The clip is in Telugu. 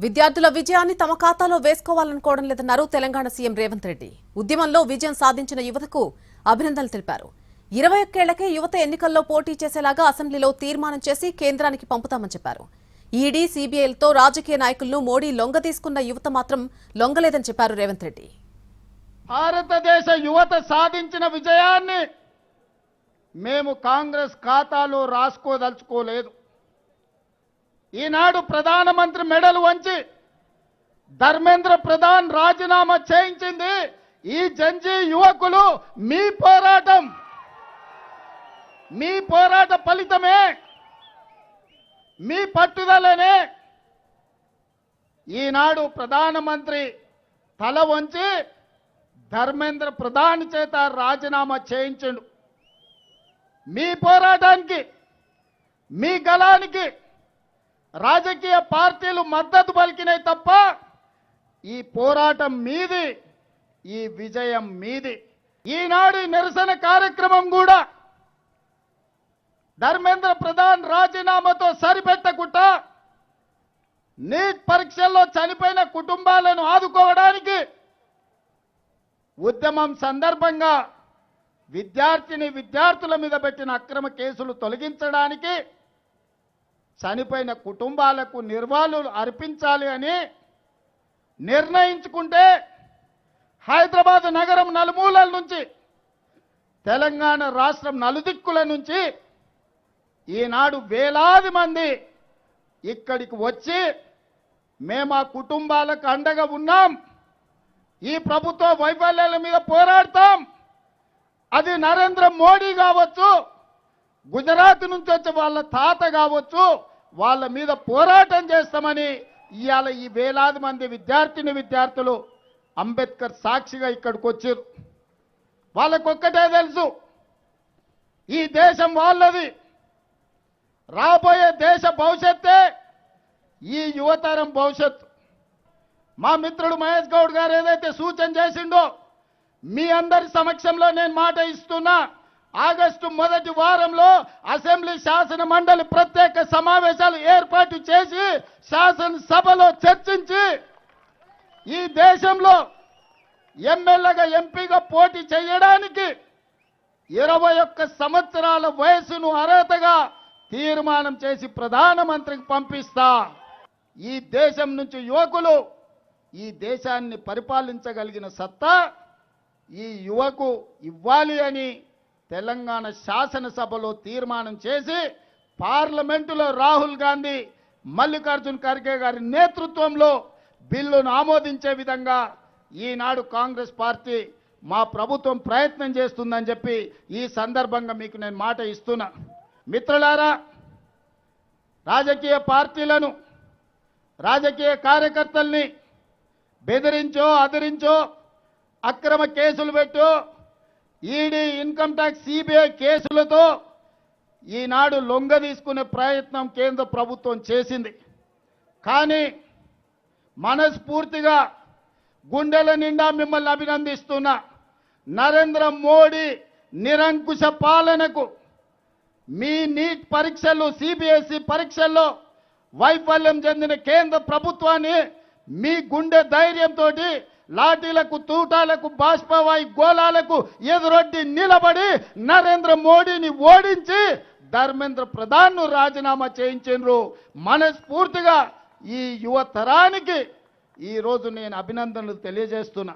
విద్యార్థుల విజయాన్ని తమ ఖాతాలో వేసుకోవాలనుకోవడం లేదన్నారు తెలంగాణ సీఎం రేవంత్ రెడ్డి. ఉద్యమంలో విజయం సాధించిన యువతకు అభినందనలు తెలిపారు. 21 ఏళ్లకే యువత ఎన్నికల్లో పోటీ చేసేలాగా అసెంబ్లీలో తీర్మానం చేసి కేంద్రానికి పంపుతామని చెప్పారు. ఈడీ, సీబీఐలతో రాజకీయ నాయకులను మోడీ లొంగదీసుకున్న యువత మాత్రం లొంగలేదని చెప్పారు రేవంత్ రెడ్డి. భారతదేశ యువత సాధించిన విజయాన్ని మేము కాంగ్రెస్ ఖాతాలో రాసుకోదలుచుకోలేదు. ఈనాడు ప్రధానమంత్రి మెడలు వంచి ధర్మేంద్ర ప్రధాన్ రాజీనామా చేయించింది ఈ జంజీ యువకులు మీ పోరాట ఫలితమే, మీ పట్టుదలనే. ఈనాడు ప్రధానమంత్రి తల వంచి ధర్మేంద్ర ప్రధాన్ చేత రాజీనామా చేయించండు. మీ పోరాటానికి, మీ గళానికి రాజకీయ పార్టీలు మద్దతు పలికినాయి తప్ప ఈ పోరాటం మీది, ఈ విజయం మీది. ఈనాడు నిరసన కార్యక్రమం కూడా ధర్మేంద్ర ప్రధాన్ రాజీనామాతో సరిపెట్టకుండా నీట్ పరీక్షల్లో చనిపోయిన కుటుంబాలను ఆదుకోవడానికి ఉద్యమం సందర్భంగా విద్యార్థుల మీద పెట్టిన అక్రమ కేసులు తొలగించడానికి, చనిపోయిన కుటుంబాలకు నిర్వాళులు అర్పించాలి అని నిర్ణయించుకుంటే హైదరాబాద్ నగరం నలుమూలల నుంచి, తెలంగాణ రాష్ట్రం నలుదిక్కుల నుంచి ఈనాడు వేలాది మంది ఇక్కడికి వచ్చి మేము ఆ కుటుంబాలకు అండగా ఉన్నాం, ఈ ప్రభుత్వ వైఫల్యాల మీద పోరాడతాం, అది నరేంద్ర మోడీ కావచ్చు, గుజరాత్ నుంచి వచ్చే వాళ్ళ తాత కావచ్చు, వాళ్ళ మీద పోరాటం చేస్తామని ఇవాళ ఈ వేలాది మంది విద్యార్థులు అంబేద్కర్ సాక్షిగా ఇక్కడికి వచ్చారు. వాళ్ళకొక్కటే తెలుసు, ఈ దేశం వాళ్ళది, రాబోయే దేశ భవిష్యత్తే ఈ యువతరం భవిష్యత్తు. మా మిత్రుడు మహేష్ గౌడ్ గారు ఏదైతే సూచన చేసిండో మీ అందరి సమక్షంలో నేను మాట ఇస్తున్నా. ఆగస్టు మొదటి వారంలో అసెంబ్లీ శాసన మండలి ప్రత్యేక సమావేశాలు ఏర్పాటు చేసి శాసనసభలో చర్చించి ఈ దేశంలో ఎమ్మెల్యేగా, ఎంపీగా పోటీ చేయడానికి 21 సంవత్సరాల వయసును అర్హతగా తీర్మానం చేసి ప్రధానమంత్రికి పంపిస్తా. ఈ దేశం నుంచి యువకులు ఈ దేశాన్ని పరిపాలించగలిగిన సత్తా ఈ యువకు ఇవ్వాలి అని తెలంగాణ శాసనసభలో తీర్మానం చేసి పార్లమెంటులో రాహుల్ గాంధీ, మల్లికార్జున్ ఖర్గే గారి నేతృత్వంలో బిల్లును ఆమోదించే విధంగా ఈనాడు కాంగ్రెస్ పార్టీ, మా ప్రభుత్వం ప్రయత్నం చేస్తుందని చెప్పి ఈ సందర్భంగా మీకు నేను మాట ఇస్తున్నా. మిత్రులారా, రాజకీయ పార్టీలను, రాజకీయ కార్యకర్తల్ని బెదిరించో, అదిరించో, అక్రమ కేసులు పెట్టో, ఈడీ, ఇన్కమ్ ట్యాక్స్, సిబిఐ కేసులతో ఈనాడు లొంగ తీసుకునే ప్రయత్నం కేంద్ర ప్రభుత్వం చేసింది. కానీ మనస్ఫూర్తిగా గుండెల నిండా మిమ్మల్ని అభినందిస్తున్నా. నరేంద్ర మోడీ నిరంకుశ పాలనకు, మీ నీట్ పరీక్షలు, సిబిఎస్ఈ పరీక్షల్లో వైఫల్యం చెందిన కేంద్ర ప్రభుత్వాన్ని మీ గుండె ధైర్యంతో లాఠీలకు, తూటాలకు, బాష్పవాయు గోళాలకు ఎదురొడ్డి నిలబడి నరేంద్ర మోడీని ఓడించి ధర్మేంద్ర ప్రధాన్ను రాజీనామా చేయించారు. మనస్ఫూర్తిగా ఈ యువ తరానికి ఈరోజు నేను అభినందనలు తెలియజేస్తున్నా.